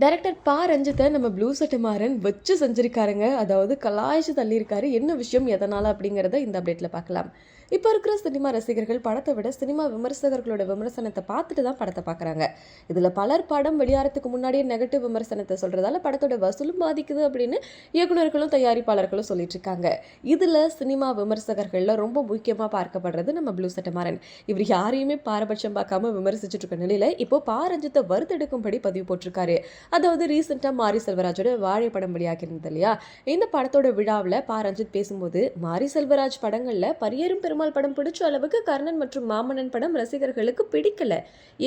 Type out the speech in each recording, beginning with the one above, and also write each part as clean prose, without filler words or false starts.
Director பா. ரஞ்சித்தை நம்ம blue சட்டை மாறன் வச்சு செஞ்சிருக்காருங்க. அதாவது கலாய்ச்சி தள்ளியிருக்காரு. என்ன விஷயம், எதனால அப்படிங்கிறத இந்த அப்டேட்டில் பார்க்கலாம். இப்போ இருக்கிற சினிமா ரசிகர்கள் படத்தை விட சினிமா விமர்சகர்களோட விமர்சனத்தை பார்த்துட்டு தான் படத்தை பார்க்குறாங்க. இதில் பலர் படம் வெளியாகிறதுக்கு முன்னாடியே நெகட்டிவ் விமர்சனத்தை சொல்கிறதால படத்தோட வசூலும் பாதிக்குது அப்படின்னு இயக்குநர்களும் தயாரிப்பாளர்களும் சொல்லிட்டு இருக்காங்க. இதில் சினிமா விமர்சகர்களில் ரொம்ப முக்கியமாக பார்க்கப்படுறது நம்ம ப்ளூ சட்டை மாறன். இவர் யாரையுமே பாரபட்சம் பார்க்காம விமர்சிச்சுட்டு இருக்க நிலையில் இப்போ பா. ரஞ்சித்தை வறுத்தெடுக்கும்படி பதிவு போட்டிருக்காரு. அதாவது ரீசெண்டாக மாரி செல்வராஜோட வாழை படம் வெளியாகிருந்தது இல்லையா? இந்த படத்தோட விழாவில் பா. ரஞ்சித் பேசும்போது, மாரி செல்வராஜ் படங்களில் பரியேறும் பெருமாள் படம் பிடிச்ச அளவுக்கு கர்ணன் மற்றும் மாமன்னன் படம் ரசிகர்களுக்கு பிடிக்கல.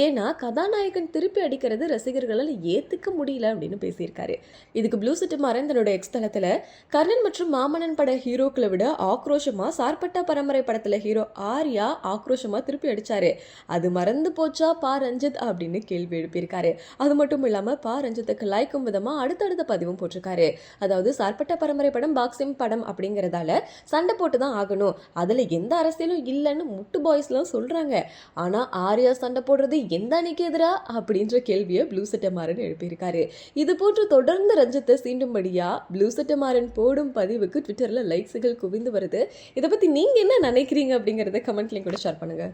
ஏன்னா கதாநாயகன் திருப்பி அடிக்கிறது ரசிகர்களால் ஏத்துக்க முடியல அப்படின்னு பேசியிருக்காரு. இதுக்கு ப்ளூ சட்டை மாறன் தன்னோட எக்ஸ் தளத்தில், கர்ணன் மற்றும் மாமன்னன் பட ஹீரோக்களை விட ஆக்ரோஷமா சார்பட்டா பரம்பரை படத்துல ஹீரோ ஆர்யா ஆக்ரோஷமா திருப்பி அடிச்சாரு. அது மறந்து போச்சா பா. ரஞ்சித் அப்படின்னு கேள்வி எழுப்பியிருக்காரு. அது மட்டும் இல்லாம பா. ரஞ்சித்துக்கு லைக்கும் விதமா அடுத்தடுத்த பதிவும் போட்டிருக்காரு. அதாவது சார்பட்டா பரம்பரை படம் பாக்ஸிங் படம் அப்படிங்கறதால சண்டை போட்டு தான் ஆகணும், அதுல எந்த அரசியலும் இல்லைன்னு முட்டு பாய்ஸ்லாம் சொல்றாங்க. ஆனா ஆர்யா சண்டை போடுறது எந்த அணிக்கு எதிரா அப்படின்ற கேள்வியை ப்ளூ சட்டை மாறன் எழுப்பியிருக்காரு. இது போன்று தொடர்ந்து ரஞ்சித்தை சீண்டும்படியா ப்ளூ சட்டை மாறன் போடும் பதிவுக்கு ட்விட்டர்ல லைக்ஸுகள் குவிந்து வருது. இதை பத்தி நீங்க என்ன நினைக்கிறீங்க அப்படிங்கறத கமெண்ட்லயும் கூட ஷேர் பண்ணுங்க.